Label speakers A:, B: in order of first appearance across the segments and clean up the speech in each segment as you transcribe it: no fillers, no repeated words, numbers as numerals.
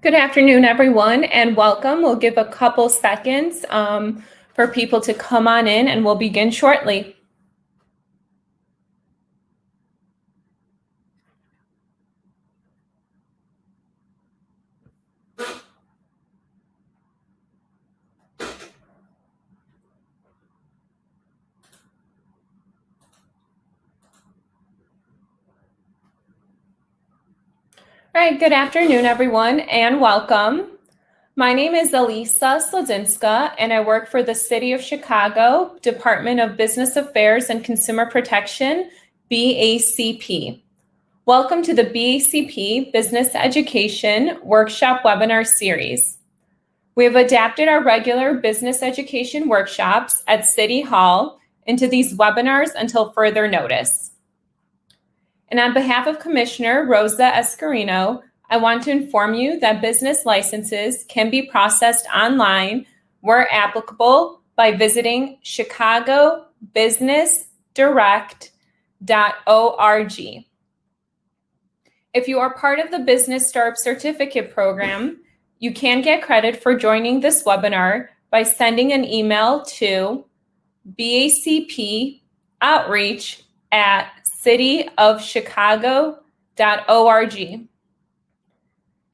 A: Good afternoon, everyone, and welcome. We'll give a couple seconds for people to come on in, and we'll begin shortly. All right, good afternoon, everyone, and welcome. My name is Elisa Slodzinska, and I work for the City of Chicago, Department of Business Affairs and Consumer Protection, BACP. Welcome to the BACP Business Education Workshop Webinar Series. We have adapted our regular business education workshops at City Hall into these webinars until further notice. And on behalf of Commissioner Rosa Escarino, I want to inform you that business licenses can be processed online where applicable by visiting chicagobusinessdirect.org. If you are part of the Business Startup Certificate Program, you can get credit for joining this webinar by sending an email to bacpoutreach@cityofchicago.org.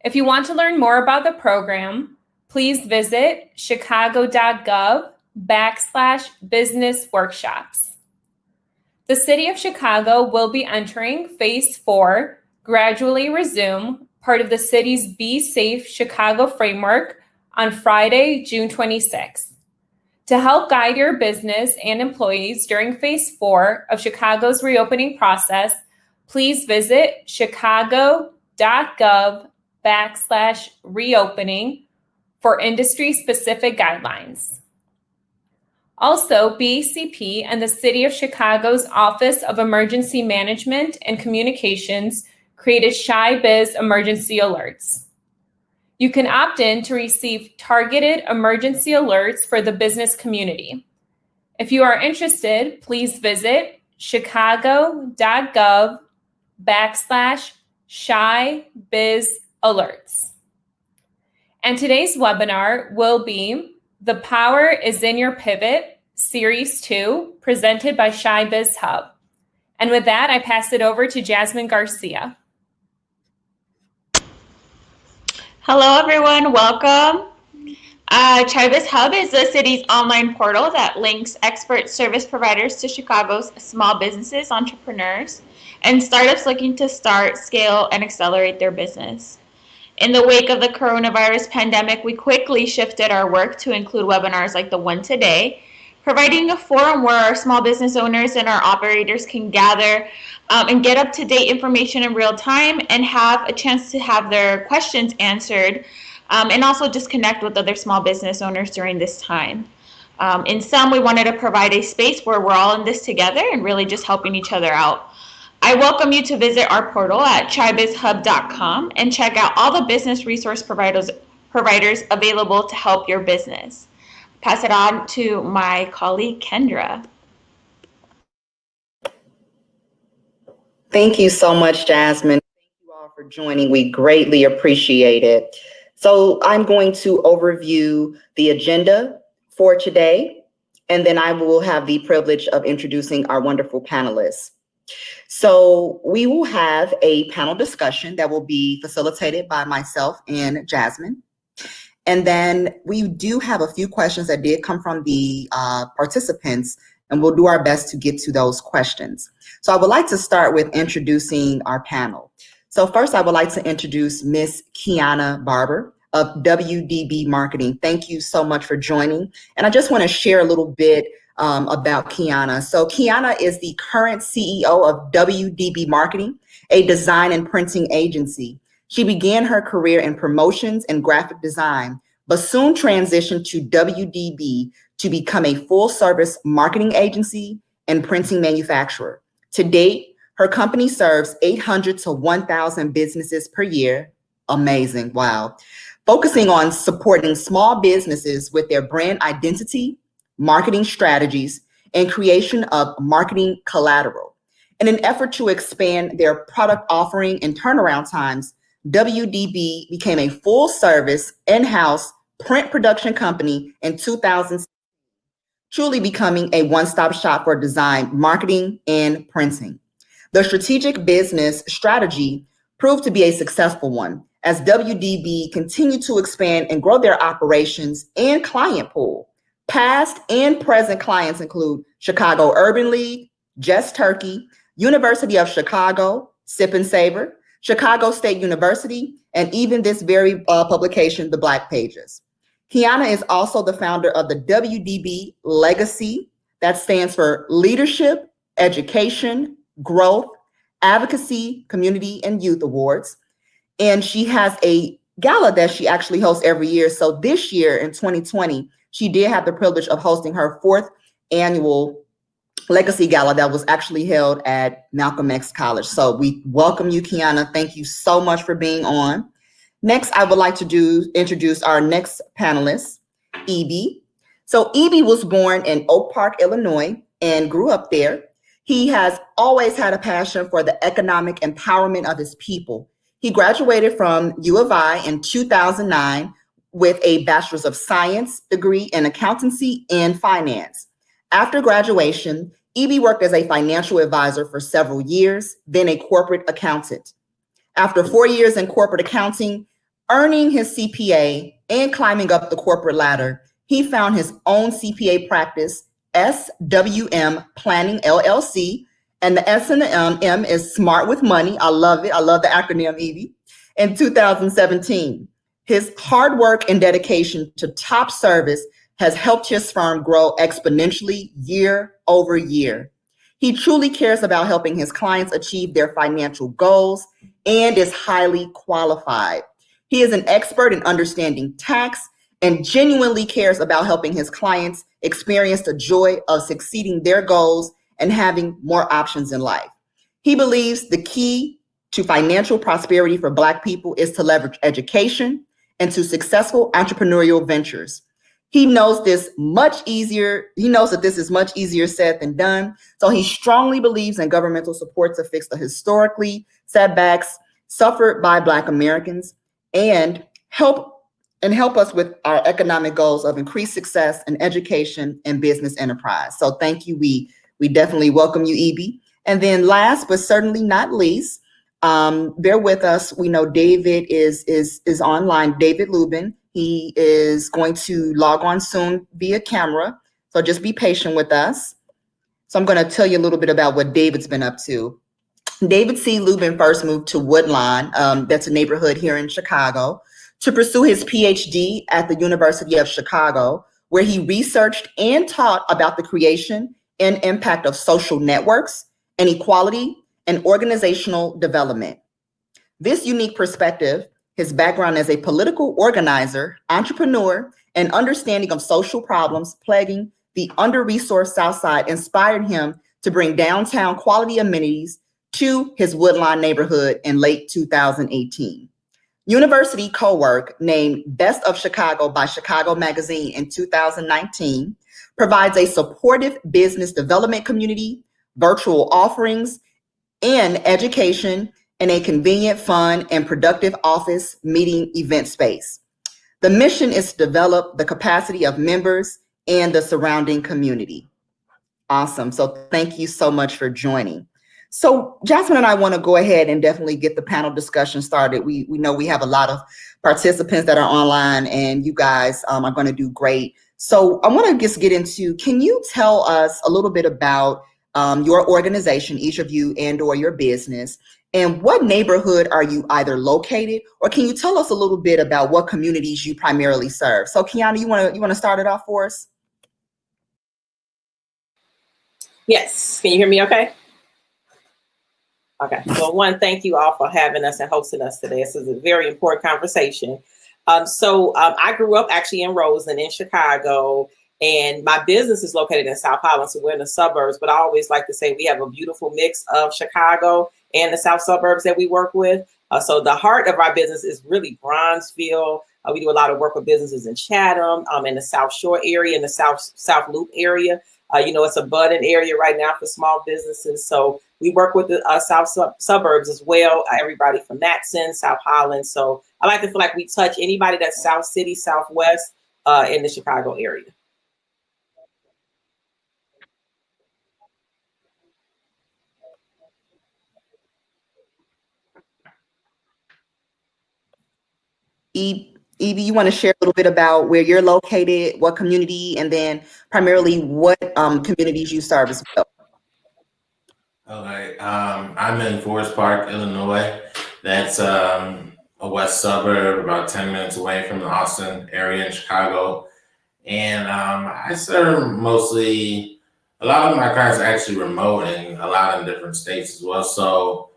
A: If you want to learn more about the program, please visit chicago.gov/business workshops. The City of Chicago will be entering Phase 4, Gradually Resume, part of the city's Be Safe Chicago framework on Friday, June 26th. To help guide your business and employees during Phase 4 of Chicago's reopening process, please visit chicago.gov/reopening for industry-specific guidelines. Also, BACP and the City of Chicago's Office of Emergency Management and Communications created ChiBiz emergency alerts. You can opt in to receive targeted emergency alerts for the business community. If you are interested, please visit chicago.gov/ChiBizAlerts. And today's webinar will be The Power is in Your Pivot, Series 2, presented by ChiBizHub. And with that, I pass it over to Jasmine Garcia.
B: Hello, everyone. Welcome. ChiBizHub is the city's online portal that links expert service providers to Chicago's small businesses, entrepreneurs, and startups looking to start, scale, and accelerate their business. In the wake of the coronavirus pandemic, we quickly shifted our work to include webinars like the one today, providing a forum where our small business owners and our operators can gather and get up-to-date information in real time and have a chance to have their questions answered, and also just connect with other small business owners during this time. In sum, we wanted to provide a space where we're all in this together and really just helping each other out. I welcome you to visit our portal at chibizhub.com and check out all the business resource providers available to help your business. Pass it on to my colleague, Kendra.
C: Thank you so much, Jasmine. Thank you all for joining. We greatly appreciate it. So I'm going to overview the agenda for today, and then I will have the privilege of introducing our wonderful panelists. So we will have a panel discussion that will be facilitated by myself and Jasmine. And then we do have a few questions that did come from the participants, and we'll do our best to get to those questions. So I would like to start with introducing our panel. So first, I would like to introduce Miss Kiana Barber of WDB Marketing. Thank you so much for joining. And I just want to share a little bit about Kiana. So Kiana is the current CEO of WDB Marketing, a design and printing agency. She began her career in promotions and graphic design, but soon transitioned to WDB to become a full-service marketing agency and printing manufacturer. To date, her company serves 800 to 1,000 businesses per year. Amazing, wow. Focusing on supporting small businesses with their brand identity, marketing strategies, and creation of marketing collateral. In an effort to expand their product offering and turnaround times, WDB became a full-service, in-house print production company in 2000, truly becoming a one-stop shop for design, marketing, and printing. The strategic business strategy proved to be a successful one as WDB continued to expand and grow their operations and client pool. Past and present clients include Chicago Urban League, Just Turkey, University of Chicago, Sip and Savor, Chicago State University, and even this very publication, The Black Pages. Kiana is also the founder of the WDB Legacy, that stands for Leadership, Education, Growth, Advocacy, Community, and Youth Awards. And she has a gala that she actually hosts every year. So this year in 2020, she did have the privilege of hosting her 4th annual Legacy Gala that was actually held at Malcolm X College. So we welcome you, Kiana. Thank you so much for being on. Next, I would like to introduce our next panelist, Eby. So Eby was born in Oak Park, Illinois, and grew up there. He has always had a passion for the economic empowerment of his people. He graduated from U of I in 2009 with a Bachelor's of Science degree in accountancy and finance. After graduation, Eby worked as a financial advisor for several years, then a corporate accountant. After 4 years in corporate accounting, earning his CPA and climbing up the corporate ladder, he found his own CPA practice, SWM Planning LLC, and the S and the M is Smart with Money. I love it. I love the acronym, Eby. In 2017, his hard work and dedication to top service has helped his firm grow exponentially year over year. He truly cares about helping his clients achieve their financial goals and is highly qualified. He is an expert in understanding tax and genuinely cares about helping his clients experience the joy of succeeding their goals and having more options in life. He believes the key to financial prosperity for Black people is to leverage education and to successful entrepreneurial ventures. He knows this much easier. He knows that this is much easier said than done. So he strongly believes in governmental support to fix the historically setbacks suffered by Black Americans and help us with our economic goals of increased success in education and business enterprise. So thank you. We definitely welcome you, Eby. And then last but certainly not least, bear with us. We know David is online. David Lubin. He is going to log on soon via camera. So just be patient with us. So I'm going to tell you a little bit about what David's been up to. David C. Lubin first moved to Woodlawn, that's a neighborhood here in Chicago, to pursue his PhD at the University of Chicago, where he researched and taught about the creation and impact of social networks, inequality, and organizational development. This unique perspective, his background as a political organizer, entrepreneur, and understanding of social problems plaguing the under-resourced South Side inspired him to bring downtown quality amenities to his Woodlawn neighborhood in late 2018. University Co-work, named Best of Chicago by Chicago Magazine in 2019, provides a supportive business development community, virtual offerings, and education in a convenient, fun, and productive office meeting event space. The mission is to develop the capacity of members and the surrounding community. Awesome. So thank you so much for joining. So Jasmine and I want to go ahead and definitely get the panel discussion started. We know we have a lot of participants that are online, and you guys are going to do great. So I want to just get into, can you tell us a little bit about your organization, each of you, and or your business, and what neighborhood are you either located, or can you tell us a little bit about what communities you primarily serve? So Kiana, you want to start it off for us?
D: Yes. Can you hear me okay? Okay. Well, one, thank you all for having us and hosting us today. This is a very important conversation. I grew up actually in Roseland in Chicago, and my business is located in South Holland, so we're in the suburbs, but I always like to say we have a beautiful mix of Chicago and the South suburbs that we work with. So the heart of our business is really Bronzeville. We do a lot of work with businesses in Chatham, in the South Shore area, in the South Loop area. It's a budding area right now for small businesses. So we work with the South suburbs as well. Everybody from Matson, South Holland. So I like to feel like we touch anybody that's South City, Southwest in the Chicago area.
C: Evie, you want to share a little bit about where you're located, what community, and then primarily what communities you serve as well?
E: Okay, I'm in Forest Park, Illinois. That's a west suburb, about 10 minutes away from the Austin area in Chicago. And I serve mostly, a lot of my clients are actually remote and a lot in different states as well. So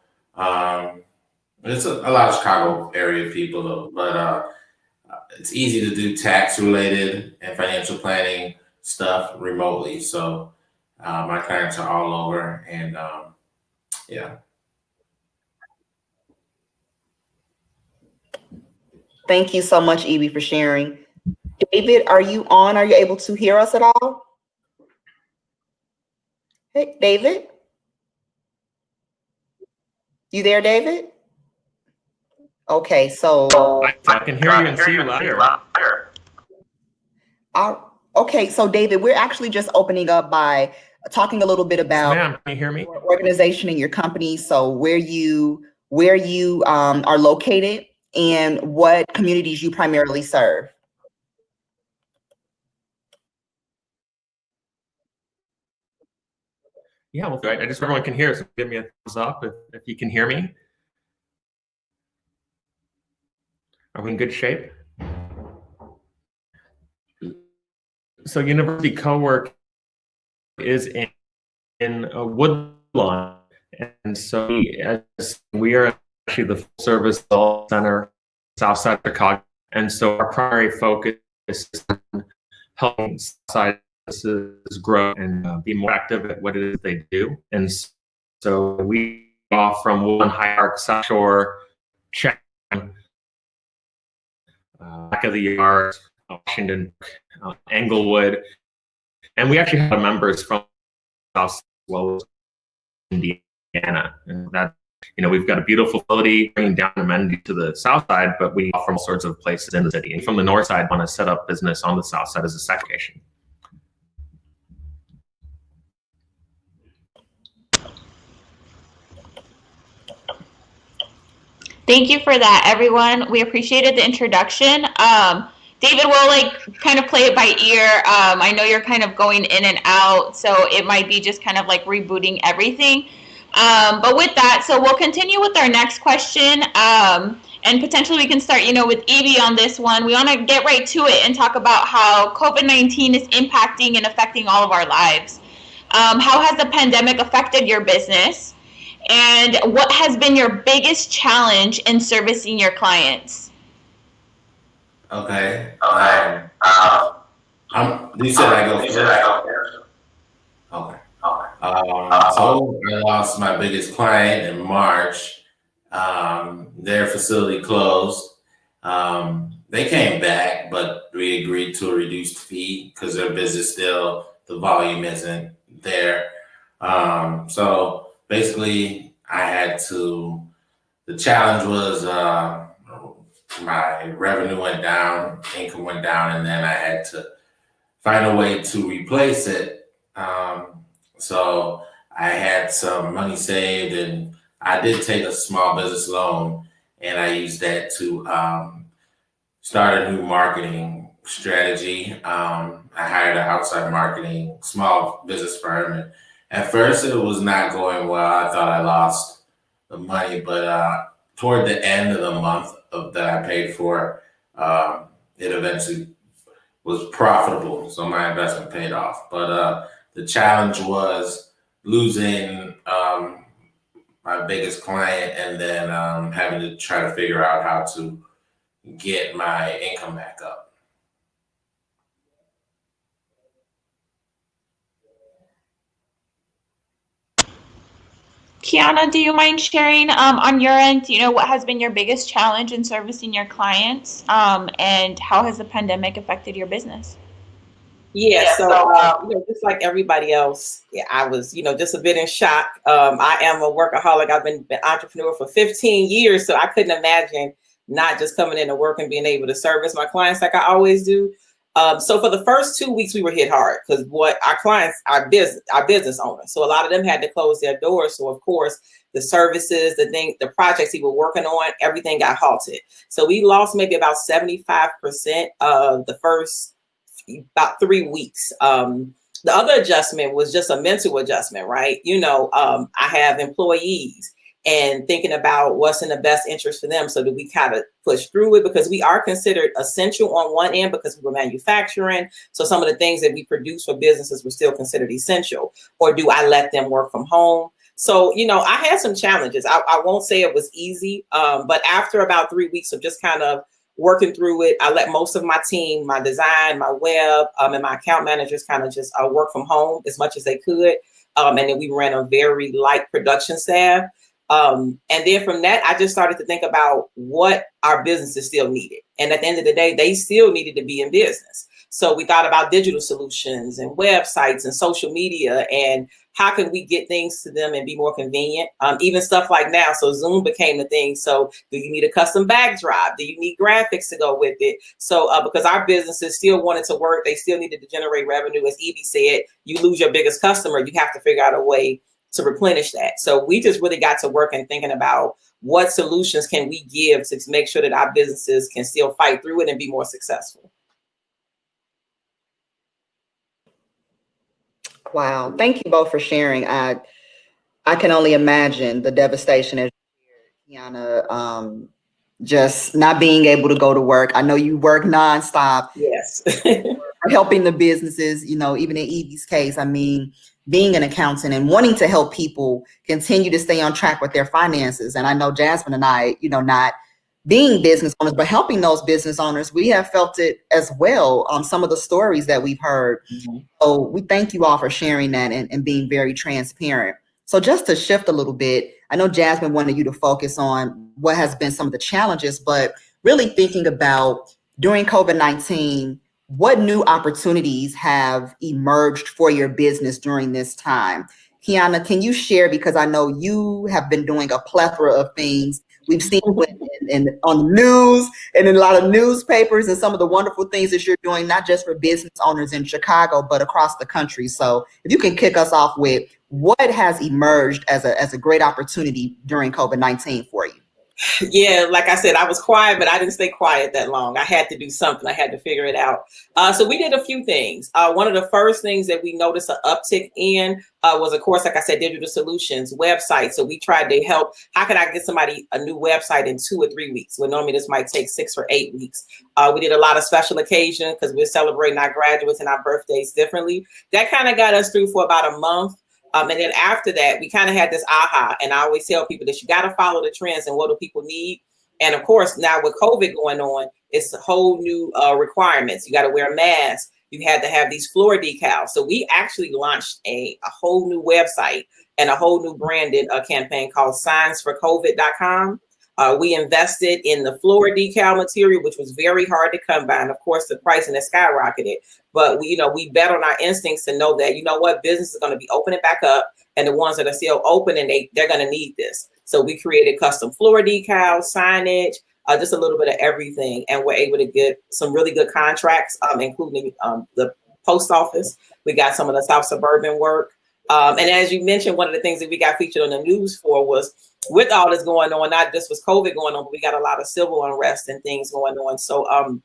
E: it's a lot of Chicago area people though, but it's easy to do tax related and financial planning stuff remotely. So my clients are all over and yeah.
C: Thank you so much, Evie, for sharing. David, are you on? Are you able to hear us at all? Hey, David? You there, David? Okay, so
F: I can hear you and see you louder.
C: Okay, so David, we're actually just opening up by talking a little bit about
F: Ma'am, can you hear me?
C: your organization and your company. So where you are located and what communities you primarily serve.
F: Yeah, well, I just everyone can hear, so give me a thumbs up if you can hear me. Are we in good shape? So University Co-work is in a Woodlawn, and so we are actually the full service center south side of Chicago, and so our primary focus is on helping side businesses grow and be more active at what it is they do. And so we off from Woodlawn, High Park, South Shore, check back of the yard, Washington, Englewood, and we actually have members from South as well as Indiana, and that we've got a beautiful facility bringing down amenities to the south side, but we offer all sorts of places in the city. And from the north side, want to set up business on the south side as a second location.
B: Thank you for that, everyone. We appreciated the introduction. David, we'll kind of play it by ear. I know you're kind of going in and out, so it might be just kind of like rebooting everything. But with that, so we'll continue with our next question. And potentially we can start, with Evie on this one. We want to get right to it and talk about how COVID-19 is impacting and affecting all of our lives. How has the pandemic affected your business? And what has been your biggest challenge in servicing your clients?
E: Okay. You said I go first. Okay. So I lost my biggest client in March. Their facility closed. They came back, but we agreed to a reduced fee because their business still, the volume isn't there. So basically, the challenge was my revenue went down, income went down, and then I had to find a way to replace it. So I had some money saved, and I did take a small business loan, and I used that to start a new marketing strategy. I hired an outside marketing small business firm, and at first it was not going well. I thought I lost the money, but toward the end of the month that I paid for, it eventually was profitable. So my investment paid off. But the challenge was losing my biggest client and then having to try to figure out how to get my income back up.
B: Kiana, do you mind sharing on your end, what has been your biggest challenge in servicing your clients, and how has the pandemic affected your business?
D: Yeah, so just like everybody else, yeah, I was, just a bit in shock. I am a workaholic. I've been entrepreneur for 15 years, so I couldn't imagine not just coming into work and being able to service my clients like I always do. So for the first 2 weeks, we were hit hard because what our clients, our business owners, so a lot of them had to close their doors. So of course, the services, the projects he was working on, everything got halted. So we lost maybe about 75% of the first about 3 weeks. The other adjustment was just a mental adjustment, right? I have employees and thinking about what's in the best interest for them. So do we kind of push through it because we are considered essential on one end because we were manufacturing. So some of the things that we produce for businesses were still considered essential. Or do I let them work from home? So, I had some challenges. I won't say it was easy, but after about 3 weeks of just kind of working through it, I let most of my team, my design, my web, and my account managers kind of just work from home as much as they could. And then we ran a very light production staff. And then from that, I just started to think about what our businesses still needed. And at the end of the day, they still needed to be in business. So we thought about digital solutions and websites and social media and how can we get things to them and be more convenient? Even stuff like now. So Zoom became the thing. So do you need a custom backdrop? Do you need graphics to go with it? So because our businesses still wanted to work, they still needed to generate revenue. As Evie said, you lose your biggest customer, you have to figure out a way to replenish that. So we just really got to work and thinking about what solutions can we give to make sure that our businesses can still fight through it and be more successful.
C: Wow. Thank you both for sharing. I can only imagine the devastation as Kiana, just not being able to go to work. I know you work nonstop.
D: Yes.
C: Helping the businesses, even in Evie's case, I mean, being an accountant and wanting to help people continue to stay on track with their finances. And I know Jasmine and I, not being business owners, but helping those business owners, we have felt it as well on some of the stories that we've heard. Mm-hmm. So we thank you all for sharing that and being very transparent. So just to shift a little bit, I know Jasmine wanted you to focus on what has been some of the challenges, but really thinking about during COVID-19, what new opportunities have emerged for your business during this time? Kiana, can you share, because I know you have been doing a plethora of things. We've seen on the news and in a lot of newspapers and some of the wonderful things that you're doing, not just for business owners in Chicago, but across the country. So if you can kick us off with what has emerged as a great opportunity during COVID-19 for you?
D: Yeah, like I said, I was quiet, but I didn't stay quiet that long. I had to do something. I had to figure it out. So we did a few things. One of the first things that we noticed an uptick in was, of course, like I said, digital solutions, websites. So we tried to help. How can I get somebody a new website in 2 or 3 weeks? Well, normally this might take 6 or 8 weeks. We did a lot of special occasions because we're celebrating our graduates and our birthdays differently. That kind of got us through for about a month. And then after that, we kind of had this aha. And I always tell people that you got to follow the trends and what do people need. And of course, now with COVID going on, it's a whole new requirements. You got to wear a mask. You had to have these floor decals. So we actually launched a whole new website and a whole new branded campaign called signsforcovid.com. We invested in the floor decal material, which was very hard to come by. And of course, the pricing has skyrocketed. But we bet on our instincts to know that, what, business is going to be opening back up. And the ones that are still open, and they're going to need this. So we created custom floor decals, signage, just a little bit of everything. And we're able to get some really good contracts, including the post office. We got some of the South Suburban work. And as you mentioned, one of the things that we got featured on the news for was, with all this going on, not just with COVID going on, but we got a lot of civil unrest and things going on. So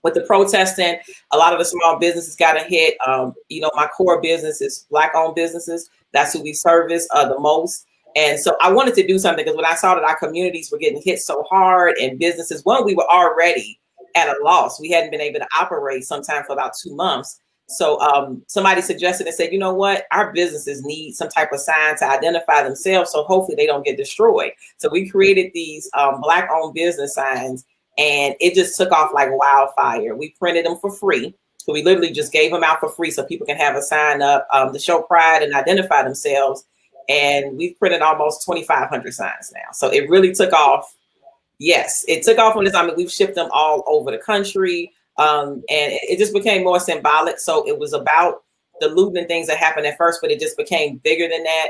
D: with the protesting, a lot of the small businesses got a hit. My core business is Black-owned businesses. That's who we service the most. And so I wanted to do something because when I saw that our communities were getting hit so hard and businesses, we were already at a loss. We hadn't been able to operate sometime for about 2 months. So somebody suggested and said, you know what, our businesses need some type of sign to identify themselves. So hopefully they don't get destroyed. So we created these Black-owned business signs, and it just took off like wildfire. We printed them for free. So we literally just gave them out for free so people can have a sign up to show pride and identify themselves. And we've printed almost 2,500 signs now. So it really took off. Yes, it took off on this. I mean, we've shipped them all over the country. And it just became more symbolic. So it was about the looting and things that happened at first, but it just became bigger than that.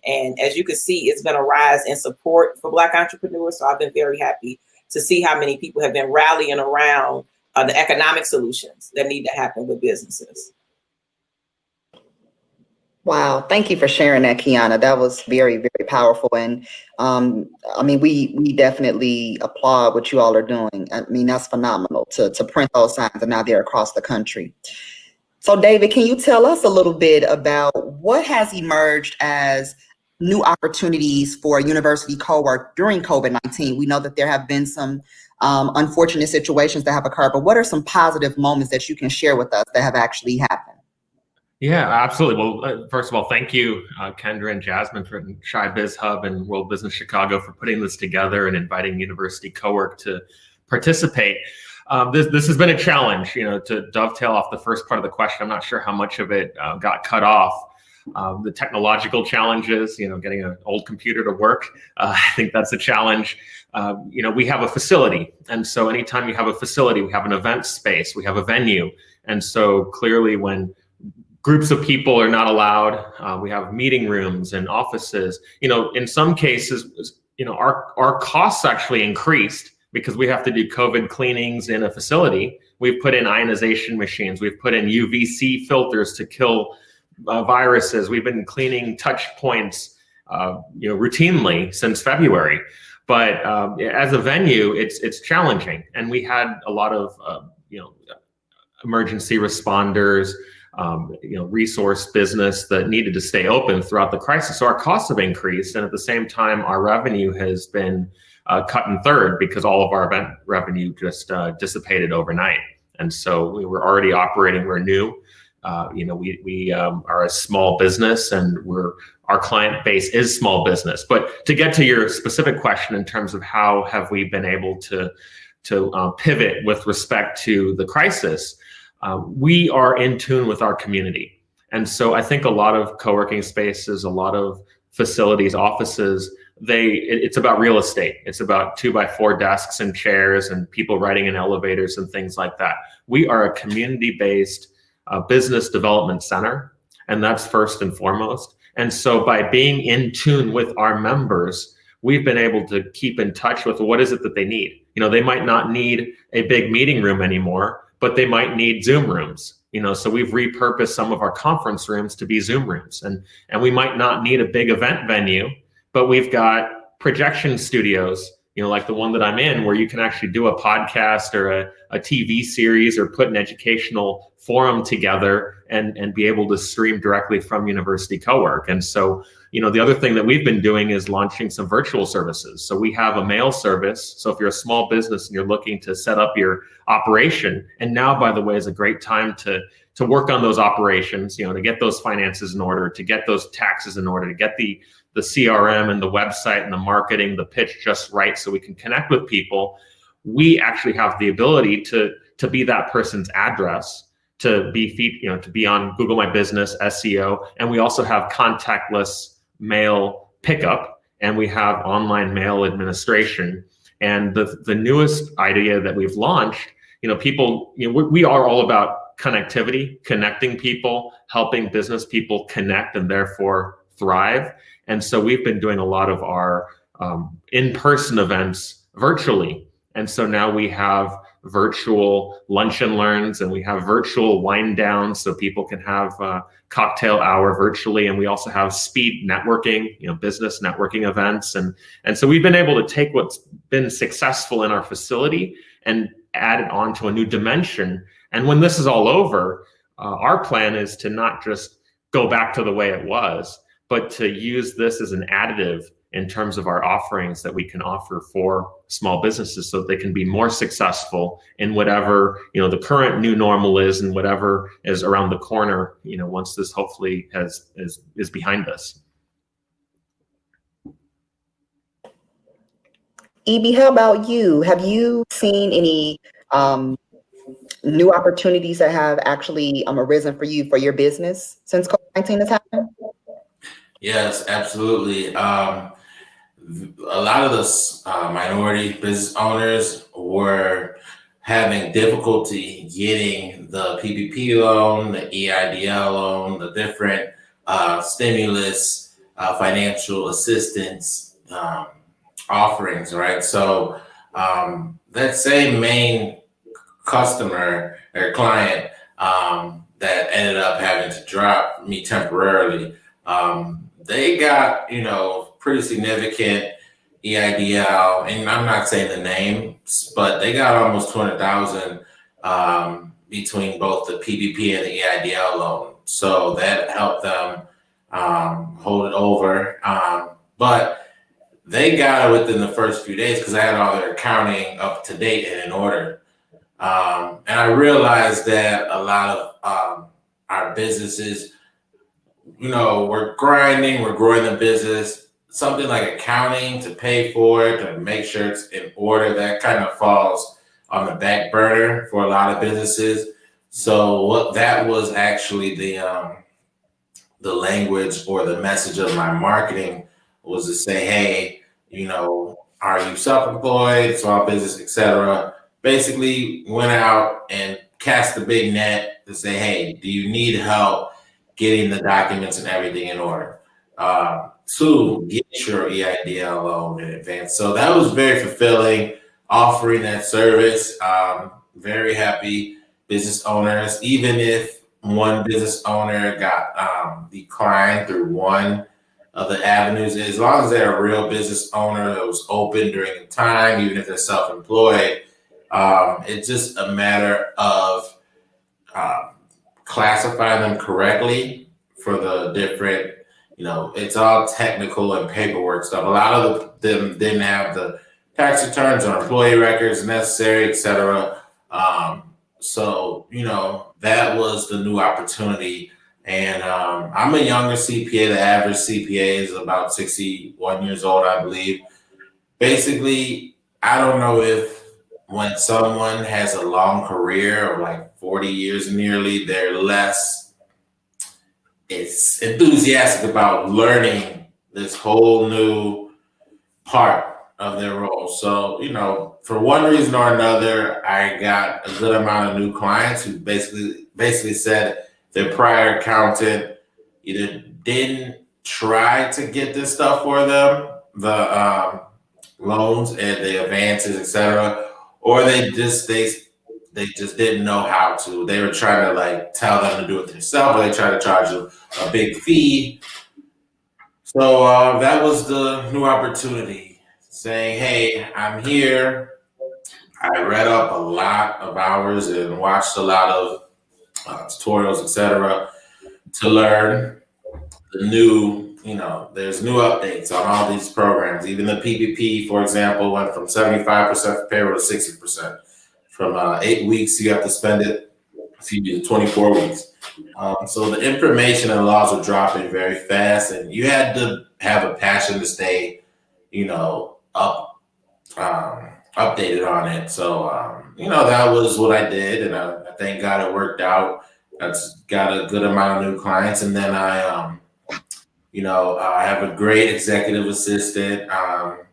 D: And as you can see, it's been a rise in support for Black entrepreneurs. So I've been very happy to see how many people have been rallying around the economic solutions that need to happen with businesses.
C: Wow, thank you for sharing that, Kiana. That was very, very powerful. And I mean, we definitely applaud what you all are doing. I mean, that's phenomenal to print those signs, and now they're across the country. So David, can you tell us a little bit about what has emerged as new opportunities for university co-work during COVID-19? We know that there have been some unfortunate situations that have occurred, but what are some positive moments that you can share with us that have actually happened?
F: Yeah, absolutely. Well, first of all, thank you, Kendra and Jasmine from ChiBizHub and World Business Chicago for putting this together and inviting University Co-work to participate. This has been a challenge, to dovetail off the first part of the question. I'm not sure how much of it got cut off. The technological challenges, getting an old computer to work. I think that's a challenge. We have a facility. And so anytime you have a facility, we have an event space, we have a venue. And so clearly when groups of people are not allowed, we have meeting rooms and offices. In some cases, our costs actually increased because we have to do COVID cleanings in a facility. We've put in ionization machines. We've put in UVC filters to kill viruses. We've been cleaning touch points, routinely since February. But as a venue, it's challenging, and we had a lot of emergency responders, resource business that needed to stay open throughout the crisis. So our costs have increased, and at the same time, our revenue has been cut in third because all of our event revenue just dissipated overnight. And so we were already operating. We're new. We are a small business, and our client base is small business. But to get to your specific question in terms of how have we been able to pivot with respect to the crisis, we are in tune with our community. And so I think a lot of co-working spaces, a lot of facilities, offices, it's about real estate. It's about 2x4 desks and chairs and people riding in elevators and things like that. We are a community-based business development center, and that's first and foremost. And so by being in tune with our members, we've been able to keep in touch with what is it that they need. They might not need a big meeting room anymore, but they might need Zoom rooms. So we've repurposed some of our conference rooms to be Zoom rooms, and we might not need a big event venue, but we've got projection studios, like the one that I'm in, where you can actually do a podcast or a TV series or put an educational forum together and be able to stream directly from University Co-work. And so, the other thing that we've been doing is launching some virtual services. So we have a mail service. So if you're a small business and you're looking to set up your operation, and now, by the way, is a great time to work on those operations, to get those finances in order, to get those taxes in order, to get the CRM and the website and the marketing, the pitch just right so we can connect with people. We actually have the ability to be that person's address, to be on Google My Business, SEO, and we also have contactless mail pickup, and we have online mail administration. And the newest idea that we've launched, we are all about connectivity, connecting people, helping business people connect and therefore thrive. And so we've been doing a lot of our in-person events virtually. And so now we have virtual lunch and learns, and we have virtual wind downs so people can have a cocktail hour virtually. And we also have speed networking, business networking events. And so we've been able to take what's been successful in our facility and add it on to a new dimension. And when this is all over, our plan is to not just go back to the way it was, but to use this as an additive in terms of our offerings that we can offer for small businesses so that they can be more successful in whatever, the current new normal is and whatever is around the corner, once this hopefully is behind us.
C: EB, how about you? Have you seen any new opportunities that have actually arisen for you for your business since COVID-19 has happened?
E: Yes, absolutely. A lot of the minority business owners having difficulty getting the PPP loan, the EIDL loan, the different stimulus, financial assistance offerings, right? So that same main customer or client that ended up having to drop me temporarily, they got, pretty significant EIDL, and I'm not saying the names, but they got almost 200,000 between both the PPP and the EIDL loan. So that helped them hold it over. But they got it within the first few days because I had all their accounting up to date and in order. And I realized that a lot of our businesses, we're grinding, we're growing the business. Something like accounting to pay for it, to make sure it's in order, that kind of falls on the back burner for a lot of businesses. So what that was actually the language or the message of my marketing was to say, hey, are you self-employed, small business, etc. Basically went out and cast the big net to say, hey, do you need help getting the documents and everything in order to get your EIDL loan in advance? So that was very fulfilling, offering that service. Very happy business owners, even if one business owner got declined through one of the avenues, as long as they're a real business owner that was open during the time, even if they're self-employed, it's just a matter of classifying them correctly for the different, it's all technical and paperwork stuff. A lot of them didn't have the tax returns or employee records necessary, etc. So, that was the new opportunity. And I'm a younger CPA. The average CPA is about 61 years old, I believe. Basically, I don't know if when someone has a long career of like 40 years nearly, they're less enthusiastic about learning this whole new part of their role. So, for one reason or another, I got a good amount of new clients who basically said their prior accountant either didn't try to get this stuff for them, the loans and the advances, etc., or they just didn't know how to. They were trying to tell them to do it themselves, or they tried to charge a big fee. So that was the new opportunity, saying, hey, I'm here. I read up a lot of hours and watched a lot of tutorials, etc., to learn the new, there's new updates on all these programs. Even the PPP, for example, went from 75% for payroll to 60%. From 8 weeks, you have to spend it, to 24 weeks. So the information and laws are dropping very fast, and you had to have a passion to stay, updated on it. So, that was what I did, and I thank God it worked out. I got a good amount of new clients, and then I have a great executive assistant. Her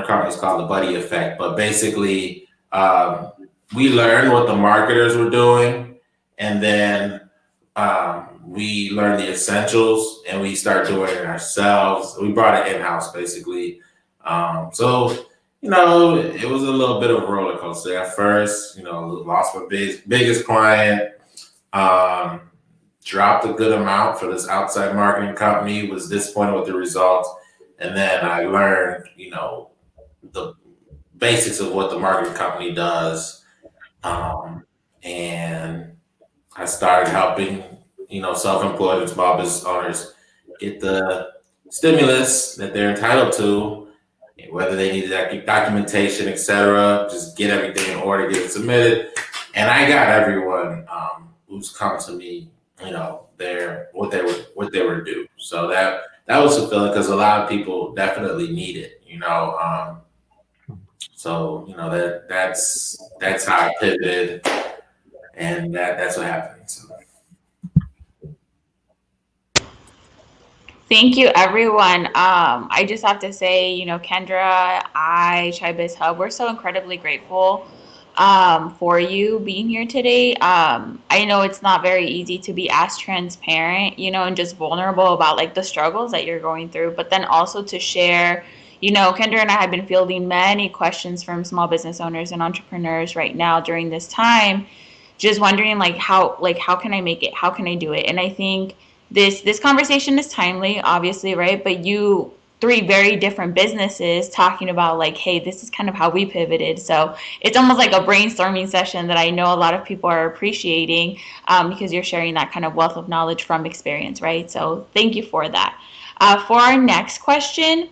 E: company's called the Buddy Effect, but basically, we learned what the marketers were doing, and then we learned the essentials, and we started doing it ourselves. We brought it in-house, basically. So, it was a little bit of a roller coaster at first. Lost my biggest client, dropped a good amount for this outside marketing company, was disappointed with the results. And then I learned, the basics of what the marketing company does. And I started helping, self-employed and small business owners get the stimulus that they're entitled to, whether they need documentation, etc. Just get everything in order, get it submitted. And I got everyone who's come to me, what they were due. So that was fulfilling because a lot of people definitely need it, So that's how I pivoted, and that's what happened. So.
B: Thank you, everyone. I just have to say, Kendra, ChiBizHub, we're so incredibly grateful for you being here today. I know it's not very easy to be as transparent, and just vulnerable about like the struggles that you're going through, but then also to share, Kendra and I have been fielding many questions from small business owners and entrepreneurs right now during this time, just wondering how can I make it? How can I do it? And I think this conversation is timely, obviously, right? But you three very different businesses talking about like, hey, this is kind of how we pivoted. So it's almost like a brainstorming session that I know a lot of people are appreciating, because you're sharing that kind of wealth of knowledge from experience, right? So thank you for that. For our next question,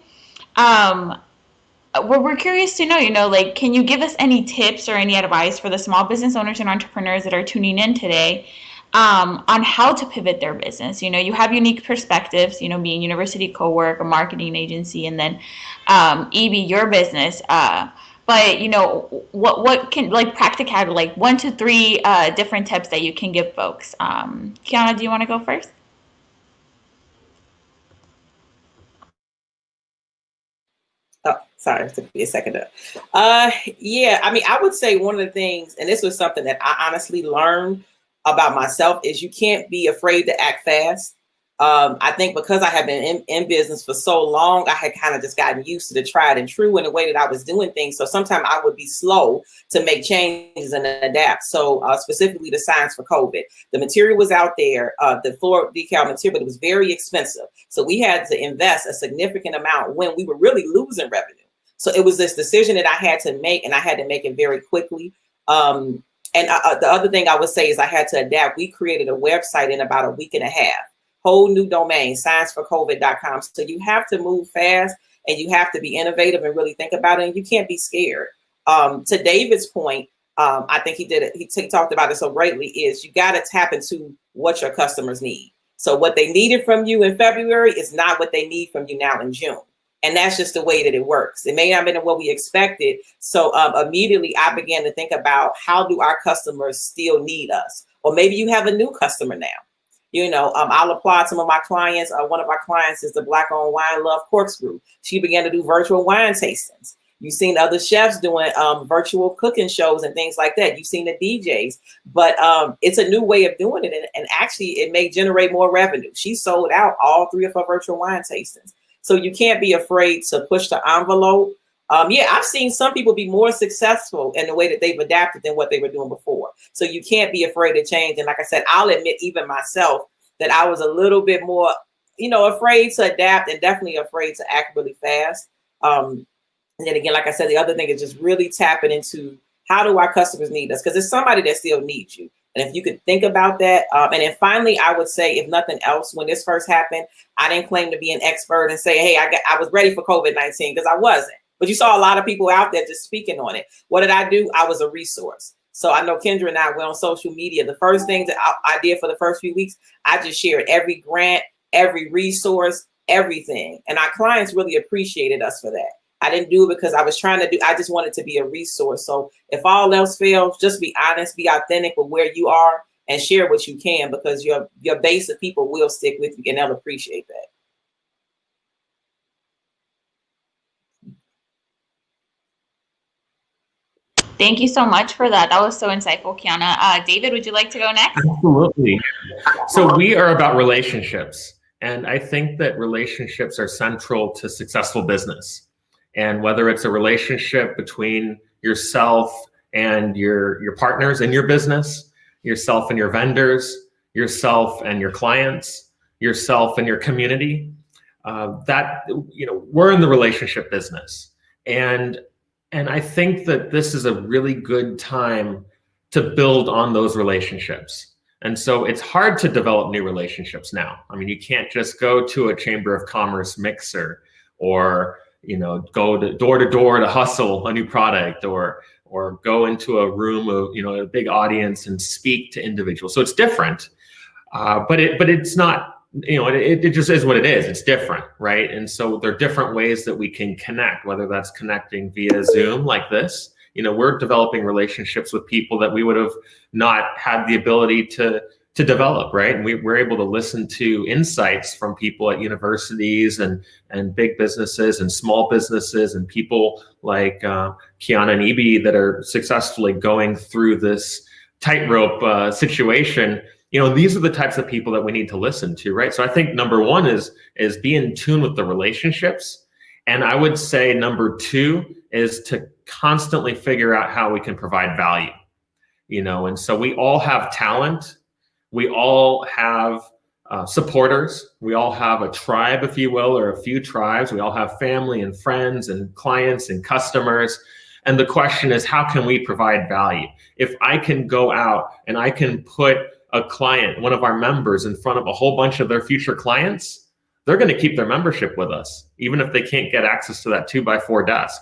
B: we're curious to know, like, can you give us any tips or any advice for the small business owners and entrepreneurs that are tuning in today, on how to pivot their business? You have unique perspectives, being university co-work, a marketing agency, and then EB, your business. But what can, like, practical, like 1 to 3 different tips that you can give folks? Kiana, do you want to go first?
D: Oh, sorry, it took me a second to. Yeah, I mean, I would say one of the things, and this was something that I honestly learned about myself, is you can't be afraid to act fast. I think because I have been in business for so long, I had kind of just gotten used to the tried and true in the way that I was doing things. So sometimes I would be slow to make changes and adapt. So specifically the signs for COVID, the material was out there, the floor decal material, but it was very expensive. So we had to invest a significant amount when we were really losing revenue. So it was this decision that I had to make, and I had to make it very quickly. And the other thing I would say is I had to adapt. We created a website in about a week and a half. Whole new domain, scienceforcovid.com. So you have to move fast, and you have to be innovative and really think about it. And you can't be scared. To David's point, I think he did it. He talked about it so greatly, is you got to tap into what your customers need. So what they needed from you in February is not what they need from you now in June. And that's just the way that it works. It may not have been what we expected. So immediately I began to think about, how do our customers still need us? Or maybe you have a new customer now. I'll applaud some of my clients. One of our clients is the Black-owned Wine Love Corkscrew. She began to do virtual wine tastings. You've seen other chefs doing virtual cooking shows and things like that. You've seen the DJs, but it's a new way of doing it. And actually, it may generate more revenue. She sold out all 3 of her virtual wine tastings. So you can't be afraid to push the envelope. I've seen some people be more successful in the way that they've adapted than what they were doing before. So you can't be afraid to change. And like I said, I'll admit, even myself, that I was a little bit more, afraid to adapt, and definitely afraid to act really fast. And then again, like I said, the other thing is just really tapping into, how do our customers need us? Because there's somebody that still needs you. And if you could think about that. And then finally, I would say, if nothing else, when this first happened, I didn't claim to be an expert and say, hey, I was ready for COVID-19, because I wasn't. But you saw a lot of people out there just speaking on it. What did I do? I was a resource. So I know Kendra and I went on social media. The first thing that I did for the first few weeks, I just shared every grant, every resource, everything. And our clients really appreciated us for that. I didn't do it because I just wanted to be a resource. So if all else fails, just be honest, be authentic with where you are, and share what you can, because your base of people will stick with you, and they'll appreciate that.
B: Thank you so much for that. That was so insightful, Kiana. David, would you like to go next?
F: Absolutely. So we are about relationships. And I think that relationships are central to successful business. And whether it's a relationship between yourself and your partners in your business, yourself and your vendors, yourself and your clients, yourself and your community, we're in the relationship business. And I think that this is a really good time to build on those relationships. And so it's hard to develop new relationships now. I mean, you can't just go to a Chamber of Commerce mixer, or go to door to hustle a new product, or go into a room of a big audience and speak to individuals. So it's different, but it's not. It just is what it is. It's different, right? And so there are different ways that we can connect, whether that's connecting via Zoom like this. We're developing relationships with people that we would have not had the ability to to develop, right? And we're able to listen to insights from people at universities and big businesses and small businesses and people like Kiana and Ibi that are successfully going through this tightrope situation. These are the types of people that we need to listen to, right? So I think number one is be in tune with the relationships. And I would say number two is to constantly figure out how we can provide value, and so we all have talent. We all have supporters. We all have a tribe, if you will, or a few tribes. We all have family and friends and clients and customers. And the question is, how can we provide value? If I can go out and I can put a client, one of our members, in front of a whole bunch of their future clients, they're going to keep their membership with us, even if they can't get access to that 2x4 desk.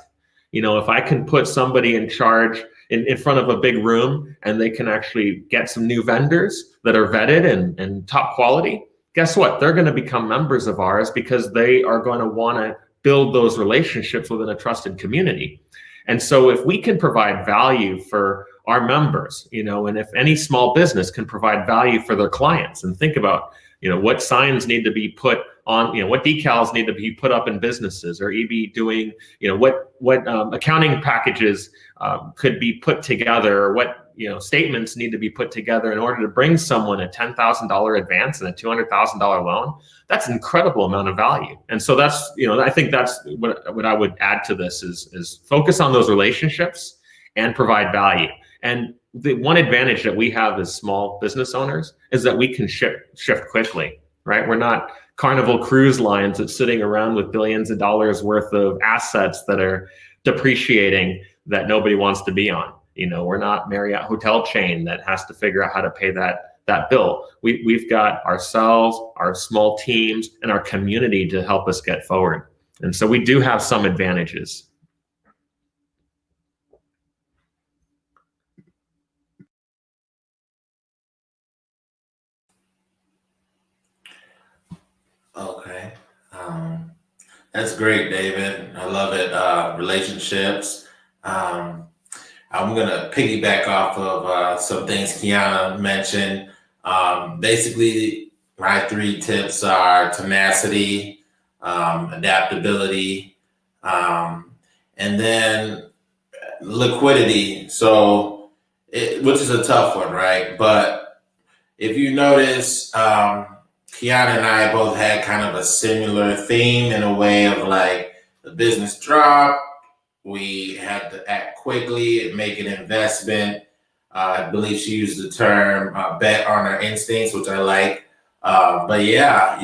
F: If I can put somebody in charge in front of a big room and they can actually get some new vendors that are vetted and top quality, guess what? They're going to become members of ours because they are going to want to build those relationships within a trusted community. And so if we can provide value for our members, and if any small business can provide value for their clients, and think about, what signs need to be put on, what decals need to be put up in businesses, or EB doing, what accounting packages could be put together, or what statements need to be put together in order to bring someone a $10,000 advance and a $200,000 loan. That's an incredible amount of value. And so that's, I think that's what I would add to this is focus on those relationships and provide value. And the one advantage that we have as small business owners is that we can shift quickly, right? We're not Carnival Cruise Lines that's sitting around with billions of dollars worth of assets that are depreciating that nobody wants to be on. We're not Marriott hotel chain that has to figure out how to pay that bill. We've got ourselves, our small teams, and our community to help us get forward. And so we do have some advantages.
E: Okay. That's great, David. I love it. Relationships. I'm going to piggyback off of some things Kiana mentioned. Basically, my 3 tips are tenacity, adaptability, and then liquidity. So, which is a tough one, right? But if you notice, Kiana and I both had kind of a similar theme in a way of like the business dropped. We had to act quickly and make an investment. I believe she used the term bet on our instincts, which I like. But yeah,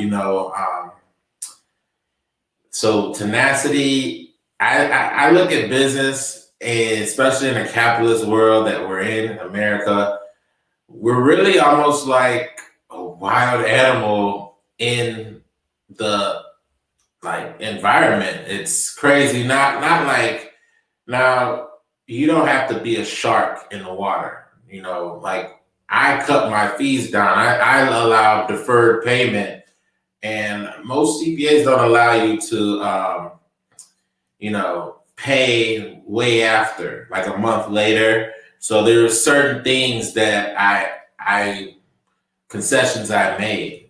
E: so tenacity, I look at business, especially in a capitalist world that we're in, America, we're really almost like a wild animal in the environment. It's crazy. Not like, now you don't have to be a shark in the water. Like I cut my fees down. I allow deferred payment, and most CPAs don't allow you to, pay way after, like a month later. So there are certain things that concessions I made,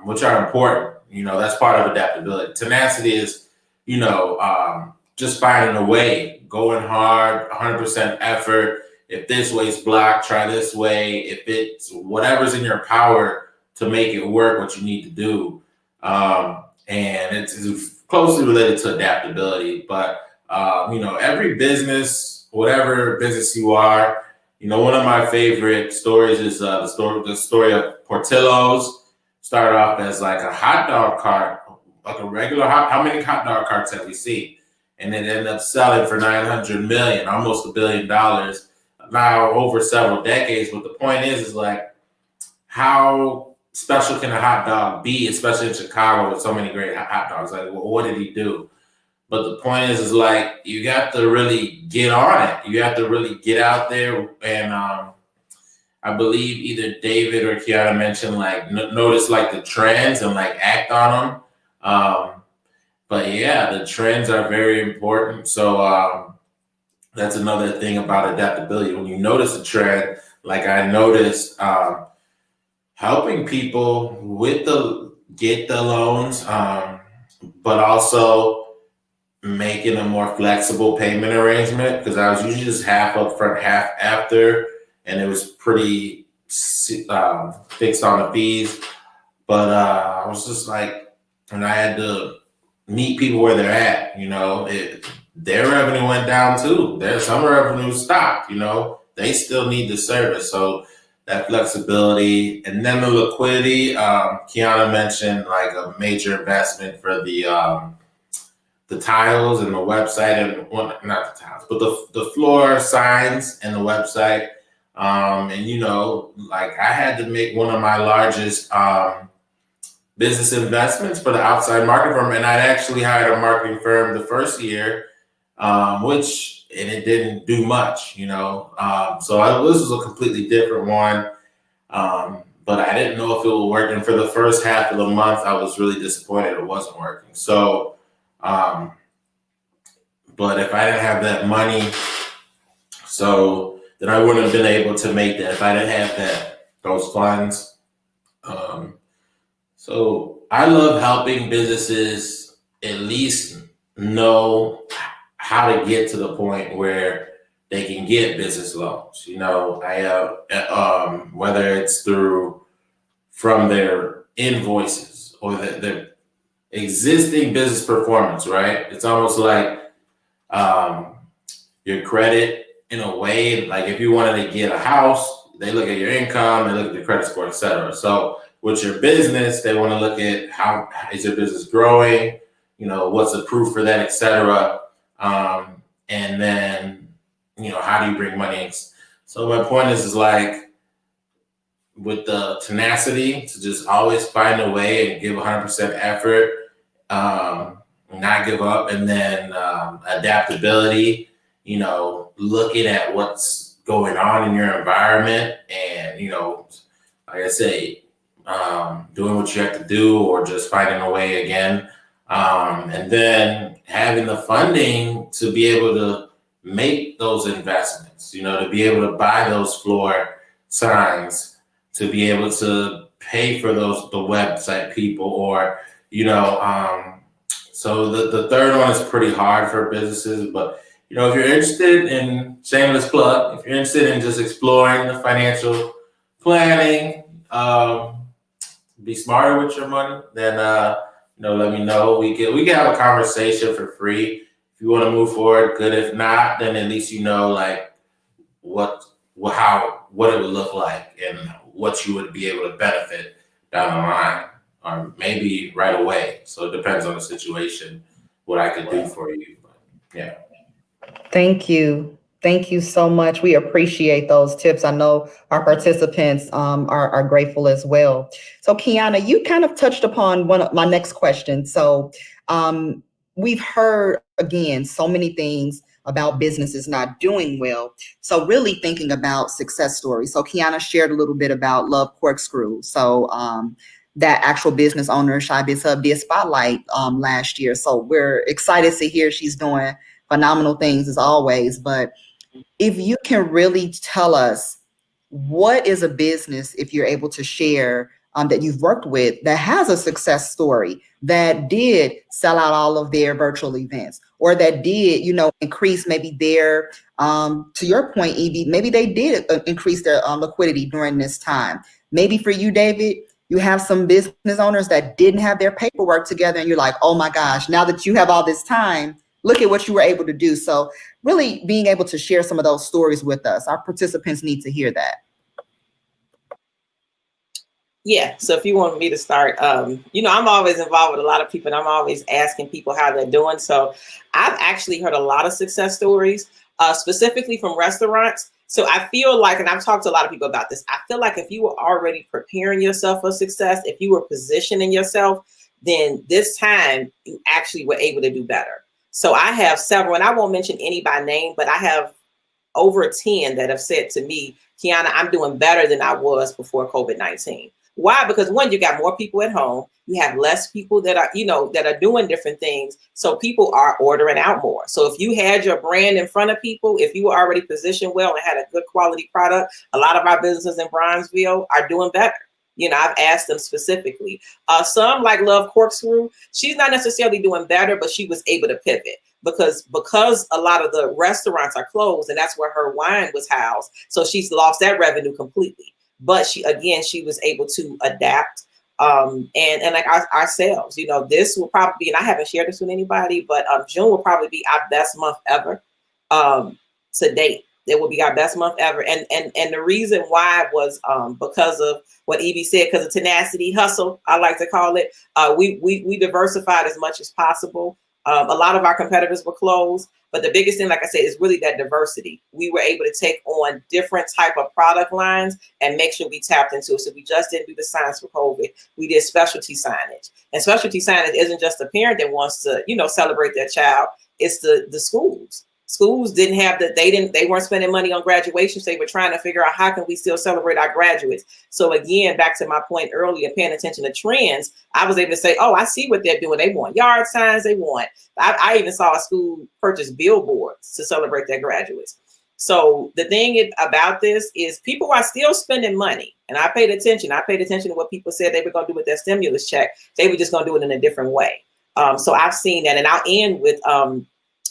E: which are important. That's part of adaptability. Tenacity is, just finding a way, going hard, 100% effort. If this way's blocked, try this way. If it's whatever's in your power to make it work, what you need to do. And it's closely related to adaptability. But, every business, whatever business you are, one of my favorite stories is the story of Portillo's. Started off as like a hot dog cart, like a regular how many hot dog carts have we seen? And it ended up selling for $900 million, almost $1 billion now over several decades. But the point is like, how special can a hot dog be, especially in Chicago with so many great hot dogs? Like, well, what did he do? But the point is like, you got to really get on it. You have to really get out there. And I believe either David or Kiana mentioned like notice like the trends and like act on them. But yeah, the trends are very important. So that's another thing about adaptability. When you notice a trend, like I noticed helping people with get the loans, but also making a more flexible payment arrangement, because I was usually just half up front, half after, and it was pretty fixed on the fees. But I was just like, and I had to meet people where they're at. Their revenue went down too. Some revenue stopped. They still need the service. So that flexibility, and then the liquidity. Kiana mentioned like a major investment for the tiles and the website, and well, not the tiles, but the floor signs and the website. Like I had to make one of my largest business investments for the outside marketing firm, and I'd actually hired a marketing firm the first year, and it didn't do much, so this was a completely different one. But I didn't know if it was working. For the first half of the month, I was really disappointed it wasn't working. So, but if I didn't have that money, then I wouldn't have been able to make that if I didn't have those funds. So I love helping businesses at least know how to get to the point where they can get business loans. Whether it's from their invoices or their existing business performance, right? It's almost like your credit in a way. Like if you wanted to get a house, they look at your income, they look at your credit score, et cetera. So with your business, they want to look at how is your business growing, what's the proof for that, et cetera. And then, how do you bring money in? So my point is like, with the tenacity to just always find a way and give 100% effort, not give up, and then adaptability, looking at what's going on in your environment, and, like I say, doing what you have to do, or just finding a way again. And then having the funding to be able to make those investments, to be able to buy those floor signs, to be able to pay for the website people, or, so the third one is pretty hard for businesses. But, if you're interested in, shameless plug, if you're interested in just exploring the financial planning, be smarter with your money, then, let me know. We can have a conversation for free. If you want to move forward, good. If not, then at least like what it would look like and what you would be able to benefit down the line, or maybe right away. So it depends on the situation, what I could do for you. But, yeah.
C: Thank you. Thank you so much. We appreciate those tips. I know our participants are grateful as well. So Kiana, you kind of touched upon one of my next questions. So we've heard, again, so many things about businesses not doing well. So really thinking about success stories. So Kiana shared a little bit about Love Corkscrew. So that actual business owner, ChiBizHub, did spotlight last year. So we're excited to hear she's doing phenomenal things as always. But if you can really tell us, what is a business, if you're able to share, that you've worked with that has a success story, that did sell out all of their virtual events, or that did, increase maybe their, to your point, Evie, maybe they did increase their liquidity during this time. Maybe for you, David, you have some business owners that didn't have their paperwork together, and you're like, oh my gosh, now that you have all this time, look at what you were able to do. So really being able to share some of those stories with us. Our participants need to hear that.
D: Yeah. So if you want me to start, I'm always involved with a lot of people, and I'm always asking people how they're doing. So I've actually heard a lot of success stories, specifically from restaurants. So I feel like, and I've talked to a lot of people about this, I feel like if you were already preparing yourself for success, if you were positioning yourself, then this time you actually were able to do better. So I have several, and I won't mention any by name, but I have over 10 that have said to me, Kiana, I'm doing better than I was before COVID-19. Why? Because one, you got more people at home. You have less people that are, that are doing different things. So people are ordering out more. So if you had your brand in front of people, if you were already positioned well and had a good quality product, a lot of our businesses in Bronzeville are doing better. I've asked them specifically. Some like Love Corkscrew, she's not necessarily doing better, but she was able to pivot because a lot of the restaurants are closed, and that's where her wine was housed. So she's lost that revenue completely. But she was able to adapt. And like ourselves, this will probably be, and I haven't shared this with anybody, but June will probably be our best month ever to date. It will be our best month ever. And the reason why was because of what Evie said, because of tenacity, hustle, I like to call it. We diversified as much as possible. A lot of our competitors were closed, but the biggest thing, like I said, is really that diversity. We were able to take on different type of product lines and make sure we tapped into it. So we just didn't do the signs for COVID. We did specialty signage, and specialty signage isn't just a parent that wants to, celebrate their child. It's the schools. Schools didn't have they weren't spending money on graduation. So they were trying to figure out how can we still celebrate our graduates. So again, back to my point earlier, paying attention to trends, I was able to say, oh, I see what they're doing. They want yard signs. I even saw a school purchase billboards to celebrate their graduates. So the thing about this is people are still spending money. And I paid attention. I paid attention to what people said they were going to do with their stimulus check. They were just going to do it in a different way. So I've seen that. And I'll end with,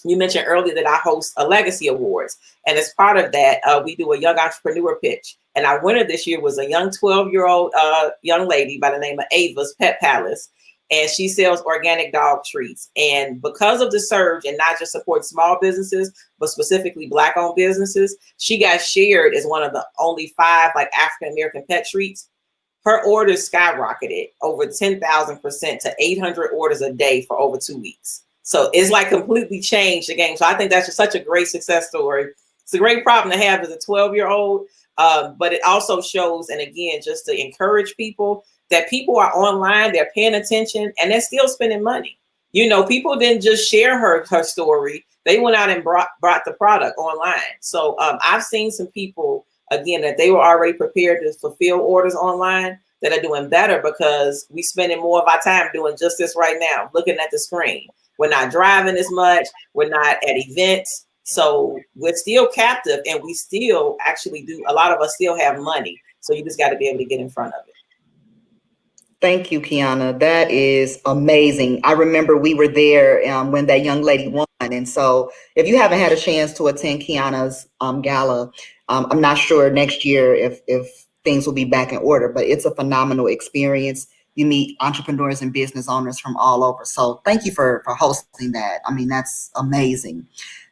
D: you mentioned earlier that I host a Legacy Awards. And as part of that, we do a young entrepreneur pitch. And our winner this year was a young 12-year-old young lady by the name of Ava's Pet Palace. And she sells organic dog treats. And because of the surge and not just support small businesses, but specifically Black-owned businesses, she got shared as one of the only 5 like African-American pet treats. Her orders skyrocketed over 10,000% to 800 orders a day for over 2 weeks. So it's like completely changed the game. So I think that's just such a great success story. It's a great problem to have as a 12-year-old, but it also shows, and again, just to encourage people, that people are online, they're paying attention, and they're still spending money. People didn't just share her story. They went out and brought the product online. So I've seen some people, again, that they were already prepared to fulfill orders online that are doing better because we spending more of our time doing just this right now, looking at the screen. We're not driving as much. We're not at events. So we're still captive, and we still actually a lot of us still have money. So you just got to be able to get in front of it.
C: Thank you, Kiana. That is amazing. I remember we were there when that young lady won. And so if you haven't had a chance to attend Kiana's gala, I'm not sure next year if things will be back in order, but it's a phenomenal experience. You meet entrepreneurs and business owners from all over. So thank you for hosting that. I mean, that's amazing.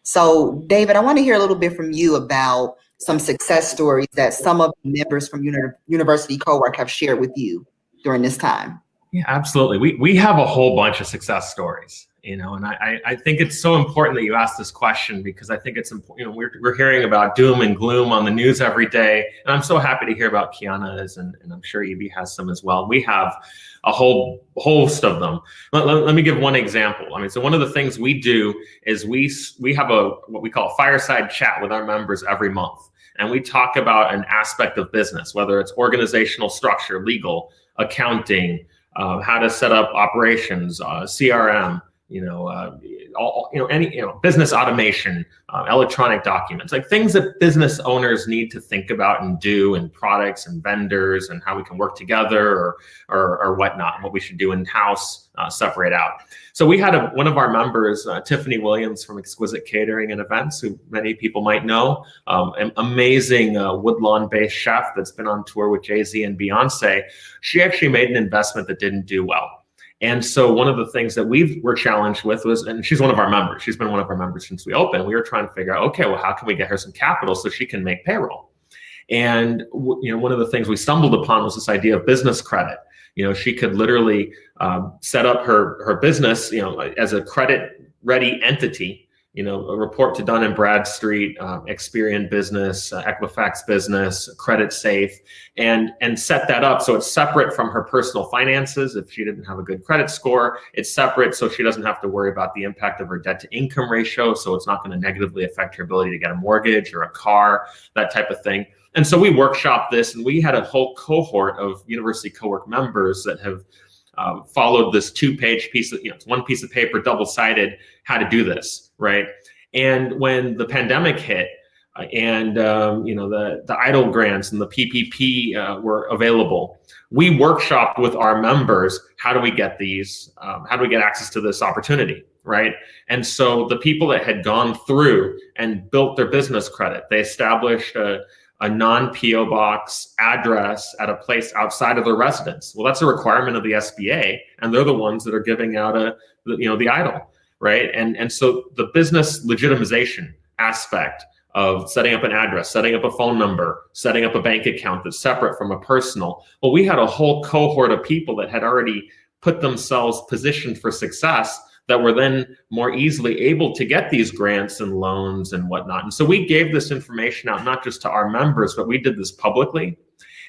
C: So David, I want to hear a little bit from you about some success stories that some of the members from University Cowork have shared with you during this time.
F: Yeah, absolutely. We have a whole bunch of success stories, and I think it's so important that you ask this question because I think it's important. We're hearing about doom and gloom on the news every day, and I'm so happy to hear about Kiana's, and I'm sure Evie has some as well. We have a whole host of them. Let me give one example. So one of the things we do is we have what we call a fireside chat with our members every month, and we talk about an aspect of business, whether it's organizational structure, legal, accounting, how to set up operations, CRM, any business automation, electronic documents, like things that business owners need to think about and do, and products and vendors and how we can work together or whatnot, what we should do in house, separate out. So we had one of our members, Tiffany Williams from Exquisite Catering and Events, who many people might know, an amazing Woodlawn-based chef that's been on tour with Jay-Z and Beyonce. She actually made an investment that didn't do well. And so one of the things that we were challenged with was, and she's one of our members, she's been one of our members since we opened, we were trying to figure out, okay, well, how can we get her some capital so she can make payroll? And one of the things we stumbled upon was this idea of business credit. She could literally set up her business, as a credit ready entity, a report to Dun & Bradstreet, Experian Business, Equifax Business, Credit Safe, and set that up so it's separate from her personal finances. If she didn't have a good credit score, it's separate so she doesn't have to worry about the impact of her debt to income ratio. So it's not going to negatively affect her ability to get a mortgage or a car, that type of thing. And so we workshopped this, and we had a whole cohort of University Cowork members that have followed this 2-page piece of, it's one piece of paper, double-sided, how to do this, right? And when the pandemic hit, and the EIDL grants and the PPP were available. We workshopped with our members, how do we get these? How do we get access to this opportunity, right? And so the people that had gone through and built their business credit, they established a non-PO box address at a place outside of their residence. Well, that's a requirement of the SBA, and they're the ones that are giving out the EIDL, right? And so the business legitimization aspect of setting up an address, setting up a phone number, setting up a bank account that's separate from a personal. Well, we had a whole cohort of people that had already put themselves positioned for success that were then more easily able to get these grants and loans and whatnot. And so we gave this information out, not just to our members, but we did this publicly.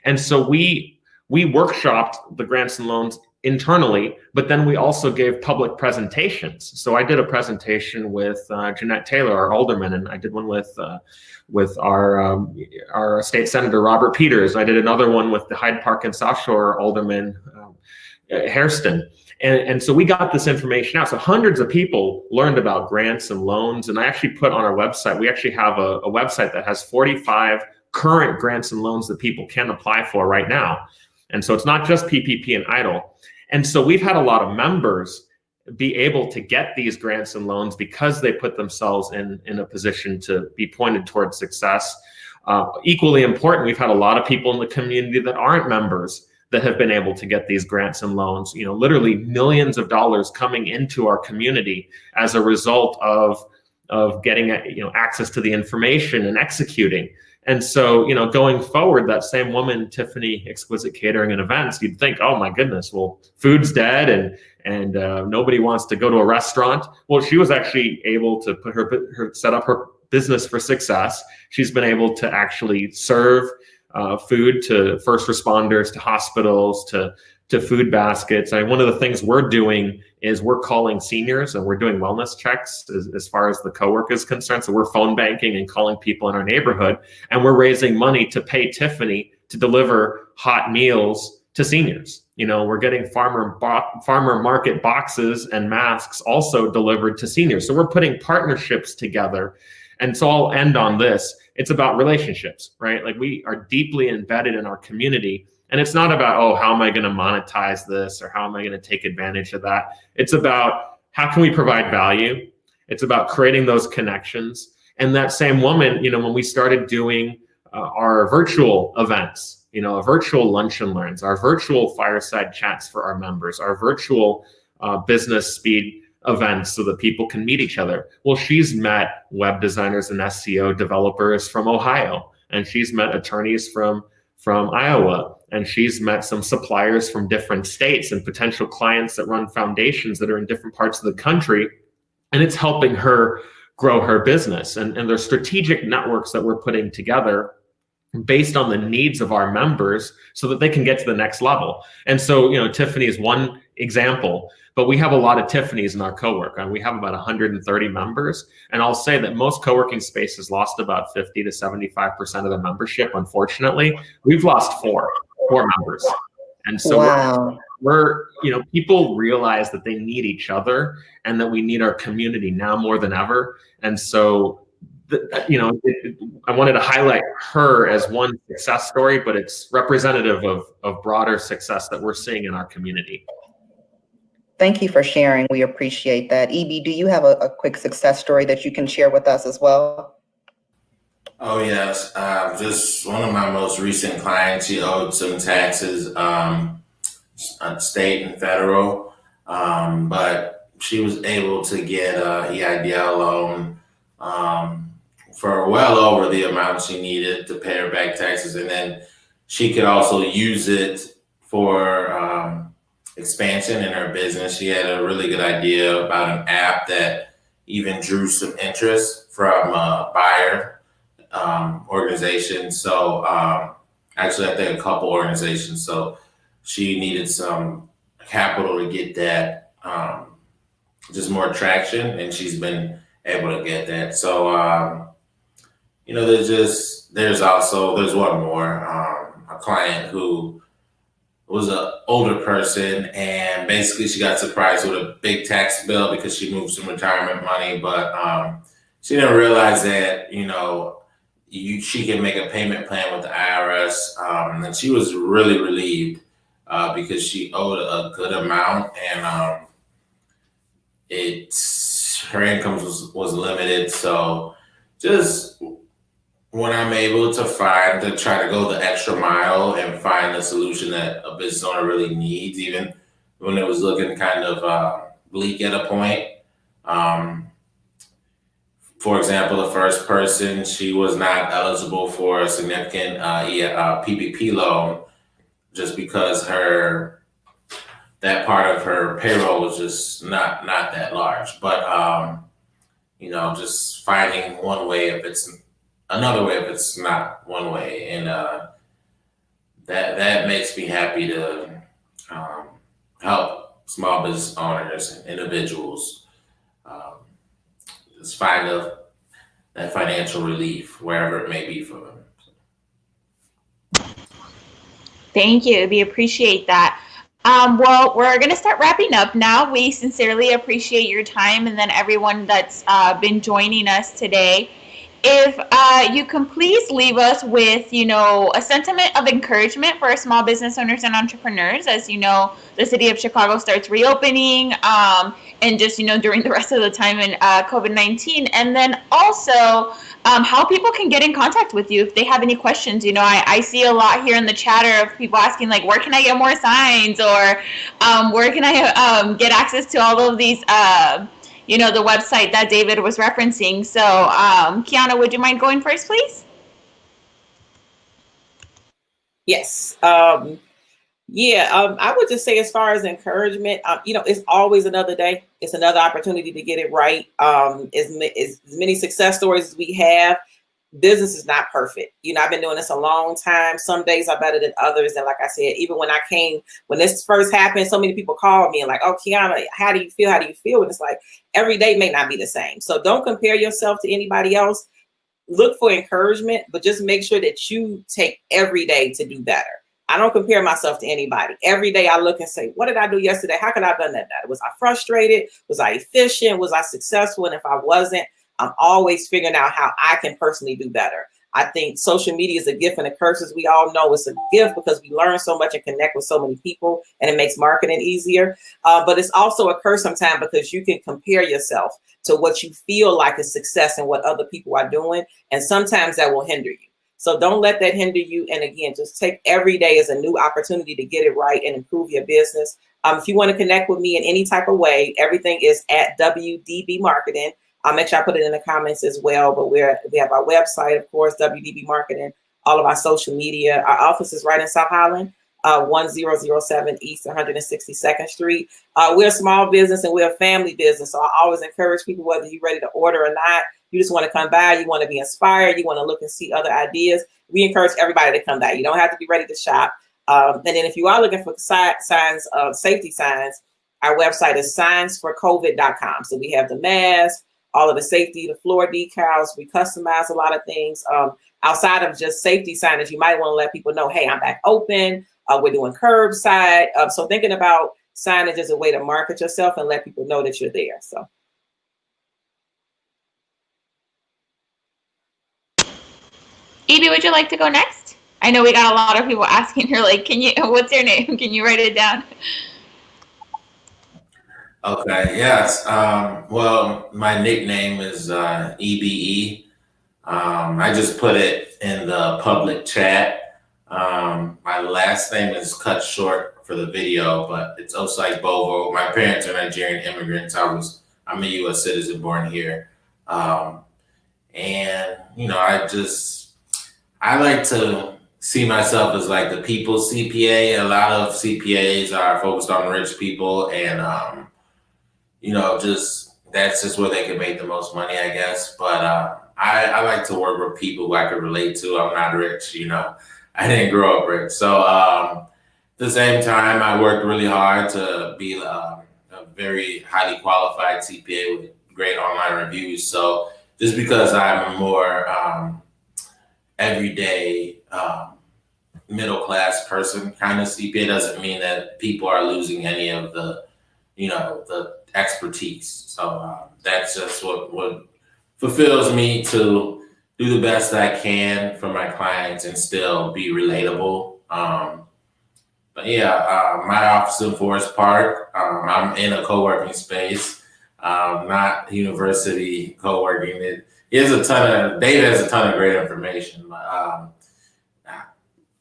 F: And so we workshopped the grants and loans internally, but then we also gave public presentations. So I did a presentation with Jeanette Taylor, our alderman, and I did one with our state senator, Robert Peters. I did another one with the Hyde Park and South Shore alderman, Hairston. And so we got this information out. So hundreds of people learned about grants and loans. And I actually put on our website, we actually have a website that has 45 current grants and loans that people can apply for right now. And so it's not just PPP and EIDL. And so we've had a lot of members be able to get these grants and loans because they put themselves in a position to be pointed towards success. Equally important, we've had a lot of people in the community that aren't members that have been able to get these grants and loans, literally millions of dollars coming into our community as a result of getting access to the information and executing. And so, going forward, that same woman, Tiffany Exquisite Catering and Events, you'd think, oh my goodness, well, food's dead and nobody wants to go to a restaurant. Well, she was actually able to put her set up her business for success. She's been able to actually serve food to first responders, to hospitals, to food baskets. One of the things we're doing is we're calling seniors and we're doing wellness checks as far as the co-work is concerned. So we're phone banking and calling people in our neighborhood, and we're raising money to pay Tiffany to deliver hot meals to seniors. We're getting farmer market boxes and masks also delivered to seniors. So we're putting partnerships together. And so I'll end on this. It's about relationships, right? Like, we are deeply embedded in our community. And it's not about, oh, how am I going to monetize this or how am I going to take advantage of that? It's about how can we provide value? It's about creating those connections. And that same woman, when we started doing our virtual events, virtual lunch and learns, our virtual fireside chats for our members, our virtual business speed events so that people can meet each other. Well, she's met web designers and SEO developers from Ohio, and she's met attorneys from Iowa, and she's met some suppliers from different states and potential clients that run foundations that are in different parts of the country. And it's helping her grow her business. And there's strategic networks that we're putting together based on the needs of our members so that they can get to the next level. And so, Tiffany is one example, but we have a lot of Tiffany's in our co-work, and we have about 130 members. And I'll say that most co-working spaces lost about 50 to 75% of the membership. Unfortunately, we've lost four members. And so
C: wow.
F: we're people realize that they need each other and that we need our community now more than ever. And so I wanted to highlight her as one success story, but it's representative of broader success that we're seeing in our community.
C: Thank you for sharing. We appreciate that. EB, do you have a quick success story that you can share with us as well?
E: Oh, yes. Just one of my most recent clients, she owed some taxes, state and federal, but she was able to get a EIDL loan for well over the amount she needed to pay her back taxes. And then she could also use it for expansion in her business. She had a really good idea about an app that even drew some interest from a buyer organization. So actually, I think a couple organizations. So she needed some capital to get that just more traction, and she's been able to get that. So there's one more, a client who was an older person, and basically she got surprised with a big tax bill because she moved some retirement money, but she didn't realize that she can make a payment plan with the IRS, and she was really relieved because she owed a good amount, and her income was limited. So just when I'm able to try to go the extra mile and find a solution that a business owner really needs, even when it was looking kind of bleak at a point. For example, the first person, she was not eligible for a significant PPP loan just because that part of her payroll was just not that large. But just finding one way if it's another way if it's not one way, and that makes me happy to help small business owners and individuals just find that financial relief wherever it may be for them.
B: Thank you. We appreciate that. Well, we're going to start wrapping up now. We sincerely appreciate your time, and then everyone that's been joining us today. If you can please leave us with, a sentiment of encouragement for our small business owners and entrepreneurs. As you know, the city of Chicago starts reopening, and just, during the rest of the time in COVID-19. And then also how people can get in contact with you if they have any questions. I see a lot here in the chatter of people asking, like, where can I get more signs, or where can I get access to all of these the website that David was referencing. So, Kiana, would you mind going first, please?
D: Yes. I would just say, as far as encouragement, it's always another day. It's another opportunity to get it right. As many success stories as we have, business is not perfect. I've been doing this a long time. Some days are better than others. And like I said, even when this first happened, so many people called me and like, oh, Kiana, how do you feel? How do you feel? And it's like, every day may not be the same. So don't compare yourself to anybody else. Look for encouragement, but just make sure that you take every day to do better. I don't compare myself to anybody. Every day I look and say, what did I do yesterday? How could I have done that better? Was I frustrated? Was I efficient? Was I successful? And if I wasn't, I'm always figuring out how I can personally do better. I think social media is a gift and a curse. As we all know, it's a gift because we learn so much and connect with so many people, and it makes marketing easier. But it's also a curse sometimes because you can compare yourself to what you feel like is success and what other people are doing. And sometimes that will hinder you. So don't let that hinder you. And again, just take every day as a new opportunity to get it right and improve your business. If you want to connect with me in any type of way, everything is at WDB Marketing. I'll make sure I put it in the comments as well. But we have our website, of course, WDB Marketing, all of our social media. Our office is right in South Highland, 1007 East 162nd Street. We're a small business and we're a family business. So I always encourage people, whether you're ready to order or not, you just want to come by, you want to be inspired, you want to look and see other ideas. We encourage everybody to come by. You don't have to be ready to shop. And then if you are looking for safety signs, our website is signsforcovid.com. So we have the mask, all of the safety, the floor decals. We customize a lot of things outside of just safety signage. You might want to let people know, hey, I'm back open. We're doing curbside. So thinking about signage as a way to market yourself and let people know that you're there. So.
B: Evie, would you like to go next? I know we got a lot of people asking her, like, what's your name? Can you write it down?
E: Okay, yes. Well, my nickname is EBE. I just put it in the public chat. My last name is cut short for the video, but it's Osai Bovo. My parents are Nigerian immigrants. I'm a U.S. citizen born here. And, I like to see myself as like the people's CPA. A lot of CPAs are focused on rich people, and that's just where they can make the most money, I guess. But I like to work with people who I can relate to. I'm not rich, I didn't grow up rich. So at the same time, I worked really hard to be a very highly qualified CPA with great online reviews. So just because I'm a more everyday middle class person kind of CPA doesn't mean that people are losing any of the expertise. So that's just what fulfills me to do the best I can for my clients and still be relatable. But yeah, my office in Forest Park. I'm in a co-working space, not university co-working. Dave has a ton of great information. But,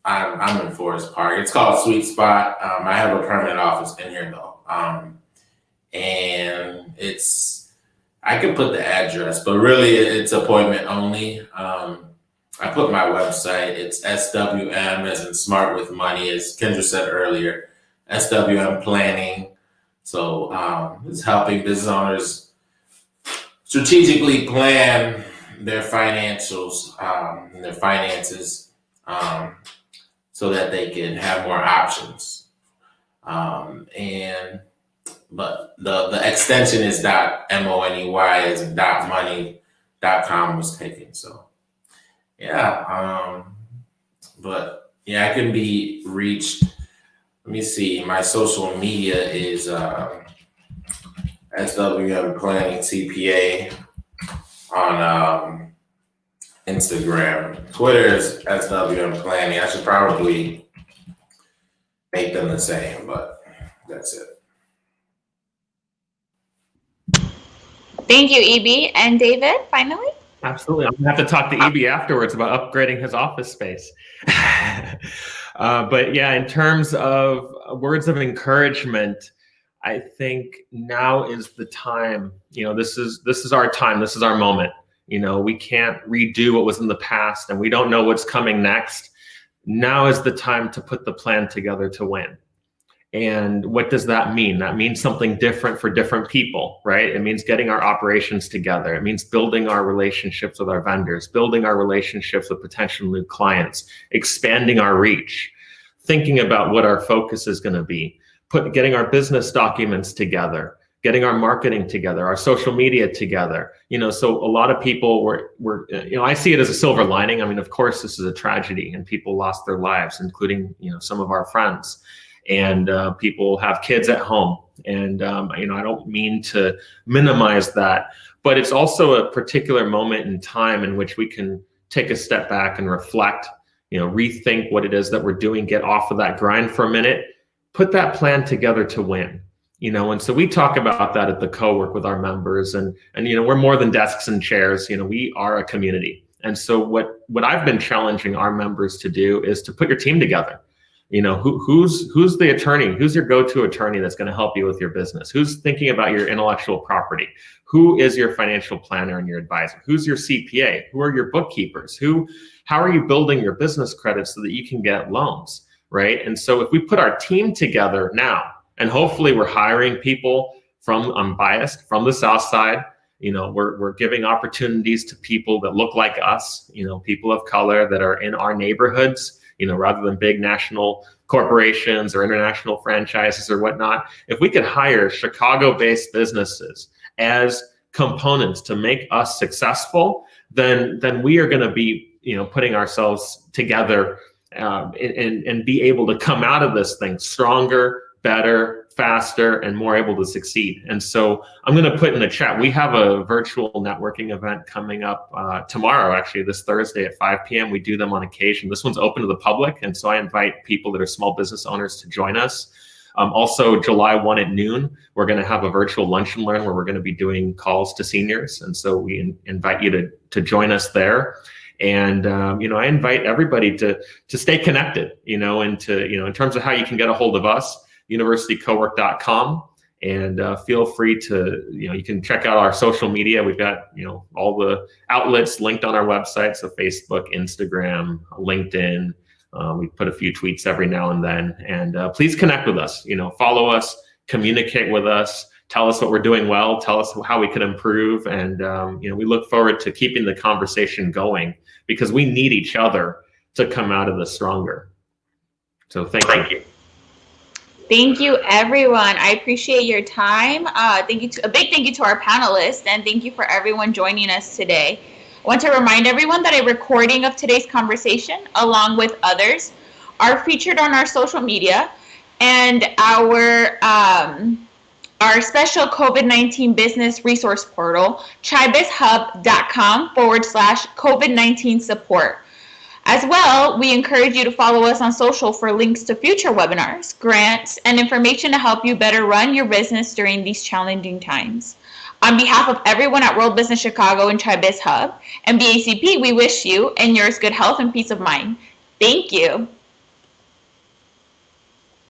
E: I'm in Forest Park. It's called Sweet Spot. I have a permanent office in here though. And I could put the address, but really it's appointment only. I put my website. It's SWM as in smart with money, as Kendra said earlier, SWM planning. So it's helping business owners strategically plan their financials and their finances so that they can have more options. But the extension is .money as in .money.com was taken. So yeah, but yeah, I can be reached. Let me see. My social media is SWM Planning CPA on Instagram. Twitter is SWM Planning. I should probably make them the same, but that's it.
B: Thank you, EB. And David, finally?
F: Absolutely. I'm gonna have to talk to EB afterwards about upgrading his office space. But yeah, in terms of words of encouragement, I think now is the time. This is our time. This is our moment. We can't redo what was in the past, and we don't know what's coming next. Now is the time to put the plan together to win. And what does that mean? That means something different for different people, right? It means getting our operations together. It means building our relationships with our vendors, building our relationships with potential new clients, expanding our reach, thinking about what our focus is going to be, getting our business documents together, getting our marketing together, our social media together. So a lot of people were I see it as a silver lining. I mean, of course, this is a tragedy and people lost their lives, including, some of our friends. And people have kids at home. And, I don't mean to minimize that, but it's also a particular moment in time in which we can take a step back and reflect, rethink what it is that we're doing, get off of that grind for a minute, put that plan together to win. And so we talk about that at the co-work with our members and we're more than desks and chairs, we are a community. And so what I've been challenging our members to do is to put your team together. Who's the attorney? Who's your go-to attorney that's going to help you with your business? Who's thinking about your intellectual property? Who is your financial planner and your advisor? Who's your CPA? Who are your bookkeepers? How are you building your business credit so that you can get loans, right? And so if we put our team together now, and hopefully we're hiring people I'm biased, from the South Side, we're giving opportunities to people that look like us, people of color that are in our neighborhoods, rather than big national corporations or international franchises or whatnot. If we could hire Chicago-based businesses as components to make us successful, then we are going to be, putting ourselves together and be able to come out of this thing stronger, better, faster, and more able to succeed. And so I'm going to put in the chat, we have a virtual networking event coming up tomorrow, actually this Thursday at 5 p.m. We do them on occasion. This one's open to the public. And so I invite people that are small business owners to join us. Also July 1 at noon, we're going to have a virtual lunch and learn where we're going to be doing calls to seniors. And so we invite you to join us there. And, I invite everybody to stay connected, and to, in terms of how you can get a hold of us, universitycowork.com, and feel free to, you can check out our social media. We've got, all the outlets linked on our website. So Facebook, Instagram, LinkedIn, we put a few tweets every now and then, and please connect with us, follow us, communicate with us, tell us what we're doing well, tell us how we can improve. And, we look forward to keeping the conversation going because we need each other to come out of this stronger. So thank you.
B: Thank you, everyone. I appreciate your time. A big thank you to our panelists, and thank you for everyone joining us today. I want to remind everyone that a recording of today's conversation, along with others, are featured on our social media, and our our special COVID-19 business resource portal, ChiBizHub.com/COVID-19 support. As well, we encourage you to follow us on social for links to future webinars, grants, and information to help you better run your business during these challenging times. On behalf of everyone at World Business Chicago and ChiBizHub and BACP, we wish you and yours good health and peace of mind. Thank you.